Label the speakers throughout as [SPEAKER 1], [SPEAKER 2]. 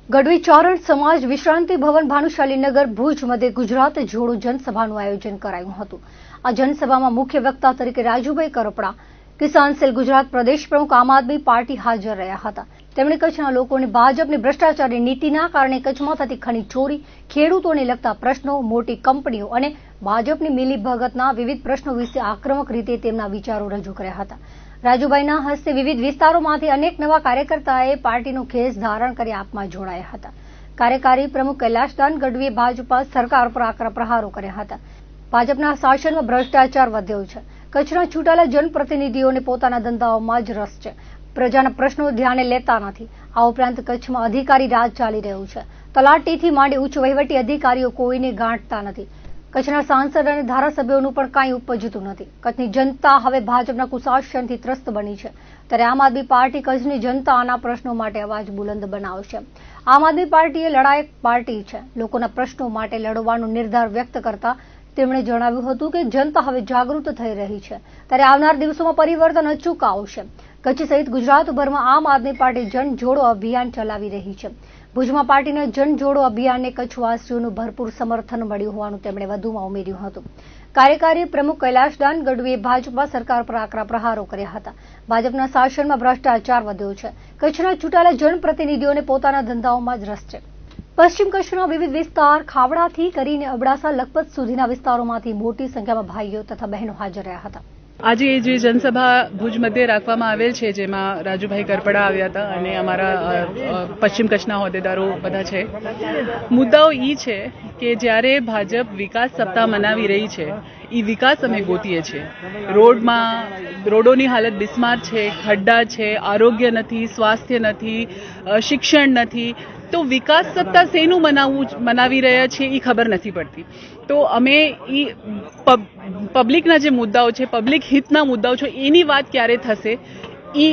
[SPEAKER 1] ગઢવી ચારણ સમાજ વિશ્રાંતિ ભવન ભાનુશાલીનગર ભુજ મધ્યે ગુજરાત જોડો જનસભાનું આયોજન કરાયું હતું। આ જનસભામાં મુખ્ય વક્તા તરીકે રાજુભાઈ કરપડા, કિસાન સેલ ગુજરાત પ્રદેશ પ્રમુખ આમ આદમી પાર્ટી હાજર રહ્યા હતા। તેમણે કચ્છના લોકોને ભાજપની ભ્રષ્ટાચારની નીતિના કારણે કચ્છમાં થતી ખનીજ ચોરી, ખેડૂતોને લગતા પ્રશ્નો, મોટી કંપનીઓ અને ભાજપની મિલીભગતના વિવિધ પ્રશ્નો વિશે આક્રમક રીતે તેમના વિચારો રજૂ કર્યા હતા। રાજુભાઈના હસ્તે વિવિધ વિસ્તારોમાંથી અનેક નવા કાર્યકર્તાએ પાર્ટીનો ખેસ ધારણ કરી આપમાં જોડાયા હતા। કાર્યકારી પ્રમુખ કૈલાશદાન ગઢવીએ ભાજપા સરકાર પર આકરા પ્રહારો કર્યા હતા। ભાજપના શાસનમાં ભ્રષ્ટાચાર વધ્યો છે। કચ્છના ચૂંટાયેલા જનપ્રતિનિધિઓને પોતાના ધંધાઓમાં જ રસ છે, પ્રજાના પ્રશ્નો ધ્યાને લેતા નથી। આ ઉપરાંત કચ્છમાં અધિકારી રાજ ચાલી રહ્યું છે। તલાટીથી માંડી ઉચ્ચ વહીવટી અધિકારીઓ કોઈને ગાંઠતા નથી। કચ્છના સાંસદ અને ધારાસભ્યોનું પણ કાંઈ ઉપજતું નથી। કચ્છની જનતા હવે ભાજપના કુશાસનથી ત્રસ્ત બની છે, ત્યારે આમ આદમી પાર્ટી કચ્છની જનતાના પ્રશ્નો માટે અવાજ બુલંદ બનાવશે। આમ આદમી પાર્ટી એ લડાયક પાર્ટી છે। લોકોના પ્રશ્નો માટે લડવાનો નિર્ધાર વ્યક્ત કરતા તેમણે જણાવ્યું હતું કે જનતા હવે જાગૃત થઈ રહી છે, ત્યારે આવનાર દિવસોમાં પરિવર્તન અચૂક આવશે। કચ્છ સહિત ગુજરાતભરમાં આમ આદમી પાર્ટી જન જોડો અભિયાન ચલાવી રહી છે। ભુજમાં પાર્ટીના જન જોડો અભિયાનને કચ્છવાસીઓનું ભરપૂર સમર્થન મળ્યું હોવાનું તેમણે વધુમાં ઉમેર્યું હતું। કાર્યકારી પ્રમુખ કૈલાશદાન ગઢવીએ ભાજપા સરકાર પર આકરા પ્રહારો કર્યા હતા। ભાજપના શાસનમાં ભ્રષ્ટાચાર વધ્યો છે। કચ્છના ચૂંટાયેલા જનપ્રતિનિધિઓને પોતાના ધંધાઓમાં જ રસ છે। પશ્ચિમ કચ્છના વિવિધ વિસ્તાર, ખાવડાથી કરીને અબડાસા લખપત સુધીના વિસ્તારોમાંથી મોટી સંખ્યામાં ભાઈઓ તથા બહેનો હાજર રહ્યા હતા।
[SPEAKER 2] આજે જે જનસભા ભુજ મધ્યે રાખવામાં આવેલ છે, જેમાં રાજુભાઈ કરપડા આવ્યા હતા અને અમારા પશ્ચિમ કચ્છના હોદ્દેદારો બધા છે। મુદ્દાઓ એ છે કે જ્યારે ભાજપ વિકાસ સપ્તાહ મનાવી રહી છે, એ વિકાસ અમે ગોતીએ છીએ। રોડોની હાલત બિસ્માર છે, ખડ્ડા છે, આરોગ્ય નથી, સ્વાસ્થ્ય નથી, શિક્ષણ નથી। તો વિકાસ સપ્તાહ શેનું મનાવી રહ્યા છીએ એ ખબર નથી પડતી। તો અમે એ પબ્લિકના જે મુદ્દાઓ છે, પબ્લિક હિતના મુદ્દાઓ છે, એની વાત ક્યારે થશે એ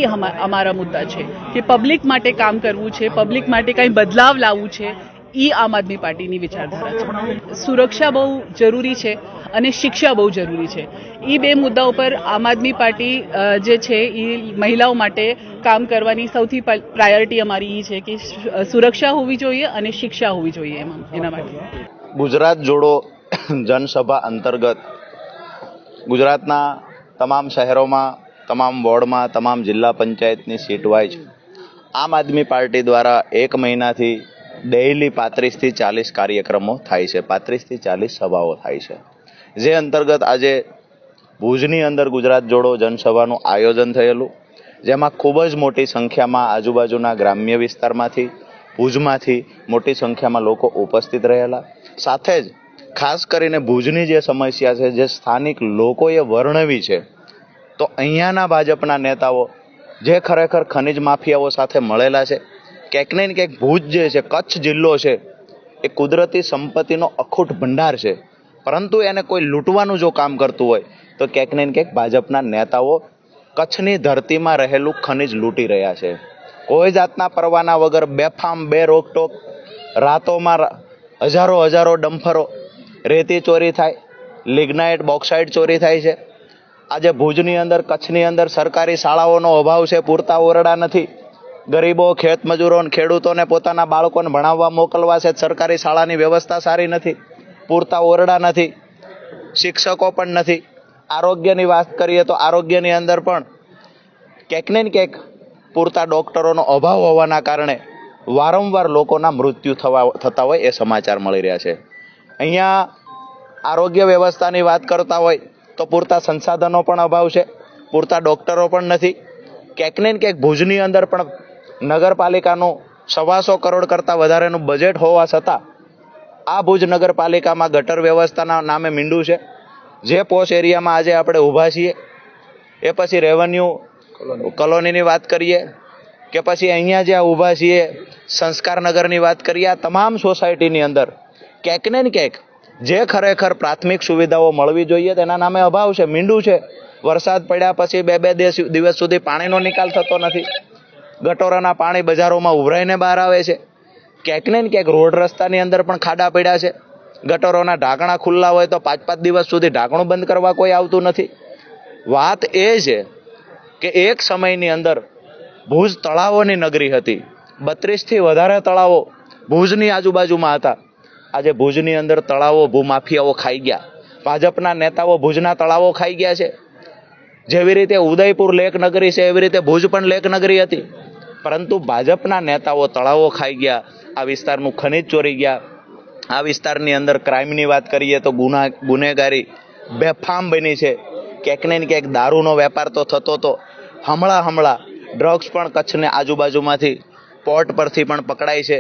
[SPEAKER 2] અમારા મુદ્દા છે કે પબ્લિક માટે કામ કરવું છે, પબ્લિક માટે કંઈ બદલાવ લાવવું છે। એ આમ આદમી પાર્ટીની વિચારધારા છે। સુરક્ષા બહુ જરૂરી છે અને શિક્ષા બહુ જરૂરી છે। એ બે મુદ્દાઓ પર આમ આદમી પાર્ટી જે છે એ મહિલાઓ માટે કામ કરવાની સૌથી પ્રાયોરિટી અમારી એ છે કે સુરક્ષા હોવી જોઈએ અને શિક્ષા હોવી જોઈએ એના માટે।
[SPEAKER 3] ગુજરાત જોડો જનસભા અંતર્ગત ગુજરાતના તમામ શહેરોમાં, તમામ વોર્ડમાં, તમામ જિલ્લા પંચાયતની સીટ વાઇઝ આમ આદમી પાર્ટી દ્વારા એક મહિનાથી ડેઇલી 35 થી 40 કાર્યક્રમો થાય છે, 35 થી 40 સભાઓ થાય છે। જે અંતર્ગત આજે ભુજની અંદર ગુજરાત જોડો જનસભાનું આયોજન થયેલું, જેમાં ખૂબ જ મોટી સંખ્યામાં આજુબાજુના ગ્રામ્ય વિસ્તારમાંથી, ભુજમાંથી મોટી સંખ્યામાં લોકો ઉપસ્થિત રહેલા। સાથે જ ખાસ કરીને ભુજની જે સમસ્યા છે, જે સ્થાનિક લોકોએ વર્ણવી છે, તો અહીંયાના ભાજપના નેતાઓ જે ખરેખર ખનિજ માફિયાઓ સાથે મળેલા છે, ક્યાંક ને ક્યાંક ભુજ જે છે, કચ્છ જિલ્લો છે, એ કુદરતી સંપત્તિનો અખૂટ ભંડાર છે, પરંતુ એને કોઈ લૂંટવાનું જો કામ કરતું હોય તો ક્યાંક ને ક્યાંક ભાજપના નેતાઓ કચ્છની ધરતીમાં રહેલું ખનિજ લૂંટી રહ્યા છે। કોઈ જાતના પરવાના વગર બેફામ, બે રોકટોક રાતોમાં હજારો ડમ્ફરો રેતી ચોરી થાય, લિગ્નાઇટ, બોક્સાઇટ ચોરી થાય છે। આજે ભુજની અંદર, કચ્છની અંદર સરકારી શાળાઓનો અભાવ છે, પૂરતા ઓરડા નથી। ગરીબો, ખેત મજૂરો, ખેડૂતોને પોતાના બાળકોને ભણાવવા મોકલવા છે, સરકારી શાળાની વ્યવસ્થા સારી નથી, પૂરતા ઓરડા નથી, શિક્ષકો પણ નથી। આરોગ્યની વાત કરીએ તો આરોગ્યની અંદર પણ ક્યાંક ને ક્યાંક પૂરતા ડોક્ટરોનો અભાવ હોવાના કારણે વારંવાર લોકોના મૃત્યુ થતા હોય એ સમાચાર મળી રહ્યા છે। અહીંયા આરોગ્ય વ્યવસ્થાની વાત કરતા હોય તો પૂરતા સંસાધનો પણ અભાવ છે, પૂરતા ડોક્ટરો પણ નથી। ક્યાંક ને ક્યાંક ભુજની અંદર પણ નગરપાલિકાનું 125 કરોડ કરતાં વધારેનું બજેટ હોવા છતાં આ ભુજ નગરપાલિકામાં ગટર વ્યવસ્થાના નામે મીંડું છે। જે પોશ એરિયામાં આજે આપણે ઊભા છીએ, એ પછી રેવન્યુ કોલોનીની વાત કરીએ કે પછી અહીંયા જ્યાં ઊભા છીએ સંસ્કારનગરની વાત કરીએ, આ તમામ સોસાયટીની અંદર ક્યાંક ને ક્યાંક જે ખરેખર પ્રાથમિક સુવિધાઓ મળવી જોઈએ તેના નામે અભાવ છે, મીંડું છે। વરસાદ પડ્યા પછી બે દિવસ સુધી પાણીનો નિકાલ થતો નથી। ગટોરાના પાણી બજારોમાં ઉભરાઈને બહાર આવે છે। ક્યાંક ને ક્યાંક રોડ રસ્તાની અંદર પણ ખાડા પડ્યા છે। ગટરોના ઢાંકણા ખુલ્લા હોય તો 5-5 દિવસ સુધી ઢાંકણું બંધ કરવા કોઈ આવતું નથી। વાત એ છે કે એક સમયની અંદર ભુજ તળાવોની નગરી હતી, 32 થી વધારે તળાવો ભુજની આજુબાજુમાં હતા. આજે ભુજની અંદર તળાવો ભૂમાફિયાઓ ખાઈ ગયા. ભાજપના નેતાઓ ભુજના તળાવો ખાઈ ગયા છે. જેવી રીતે ઉદયપુર લેક નગરી છે એવી રીતે ભુજ પણ લેક નગરી હતી, પરંતુ ભાજપના નેતાઓ તળાવો ખાઈ ગયા, આ વિસ્તારનું ખનીજ ચોરી ગયા. આ વિસ્તારની અંદર ક્રાઇમની વાત કરીએ તો ગુનેગારી બેફામ બની છે. ક્યાંક ને ક્યાંક દારૂનો વેપાર તો થતો હતો. હમણાં ડ્રગ્સ પણ કચ્છને આજુબાજુમાંથી પોર્ટ પરથી પણ પકડાય છે.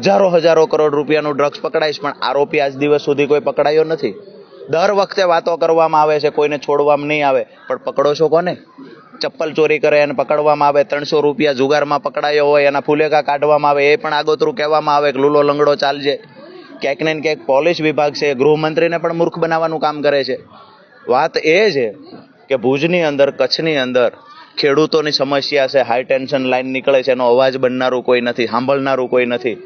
[SPEAKER 3] હજારો કરોડ રૂપિયાનું ડ્રગ્સ પકડાય છે, પણ આરોપી આજ દિવસ સુધી કોઈ પકડાયો નથી. દર વખતે વાતો કરવામાં આવે છે કોઈને છોડવામાં નહીં આવે, પણ પકડો છો કોને? ચપ્પલ ચોરી કરે અને પકડવામાં આવે, 300 રૂપિયા જુગારમાં પકડાયો હોય એના ફુલેકા કાઢવામાં આવે, એ પણ આગોતરું કહેવામાં આવે કે લૂલો લંગડો ચાલજે. ક્યાંક ને ક્યાંક પોલીસ વિભાગ છે ગૃહમંત્રીને પણ મૂર્ખ બનાવવાનું કામ કરે છે. વાત એ છે કે ભુજની અંદર, કચ્છની અંદર ખેડૂતોની સમસ્યા છે. હાઈ ટેન્શન લાઈન નીકળે છે, એનો અવાજ બનનારું કોઈ નથી, સાંભળનારું કોઈ નથી.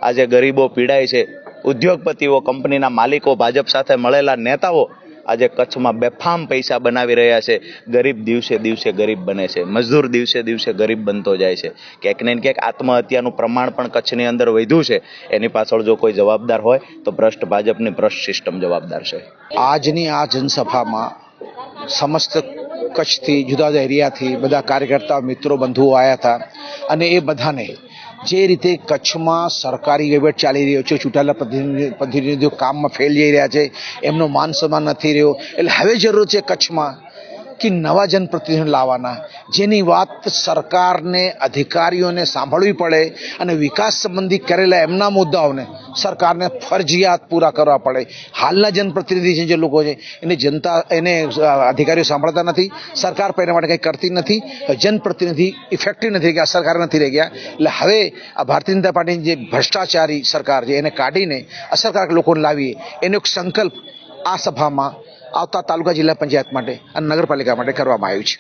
[SPEAKER 3] આજે ગરીબો પીડાય છે. ઉદ્યોગપતિઓ, કંપનીના માલિકો, ભાજપ સાથે મળેલા નેતાઓ આજે કચ્છમાં બેફામ પૈસા બનાવી રહ્યા છે. ગરીબ દિવસે દિવસે ગરીબ બને છે, મજદૂર દિવસે દિવસે ગરીબ બનતો જાય છે. ક્યાંક ને ક્યાંક આત્મહત્યાનું પ્રમાણ પણ કચ્છની અંદર વધ્યું છે. એની પાછળ જો કોઈ જવાબદાર હોય તો ભ્રષ્ટ ભાજપની ભ્રષ્ટ સિસ્ટમ જવાબદાર છે.
[SPEAKER 4] આજની આ જનસભામાં સમસ્ત કચ્છથી, જુદા જુદા એરિયાથી બધા કાર્યકર્તા મિત્રો બંધુઓ આવ્યા હતા, અને એ બધાને જે રીતે કચ્છમાં સરકારી વહીવટ ચાલી રહ્યો છે, ચૂંટાયેલા પ્રતિનિધિઓ કામમાં ફેલ જઈ રહ્યા છે, એમનો માન સન્માન નથી રહ્યો. એટલે હવે જરૂર છે કચ્છમાં કે નવા જનપ્રતિનિધિઓ લાવવાના, જેની વાત સરકારને, અધિકારીઓને સાંભળવી પડે, અને વિકાસ સંબંધી કરેલા એમના મુદ્દાઓને સરકારને ફરજિયાત પૂરા કરવા પડે. હાલના જનપ્રતિનિધિ છે જે લોકો છે એને અધિકારીઓ સાંભળતા નથી, સરકાર પણ એના માટે કંઈ કરતી નથી. જનપ્રતિનિધિ ઇફેક્ટિવ નથી ગયા, સરકાર નથી રહી ગયા. એટલે હવે આ ભારતીય જનતા પાર્ટીની જે ભ્રષ્ટાચારી સરકાર છે એને કાઢીને અસરકારક લોકોને લાવીએ, એનો એક સંકલ્પ આ સભામાં આવતા તાલુકા જિલ્લા પંચાયત માટે અને નગરપાલિકા માટે કરવામાં આવ્યું છે.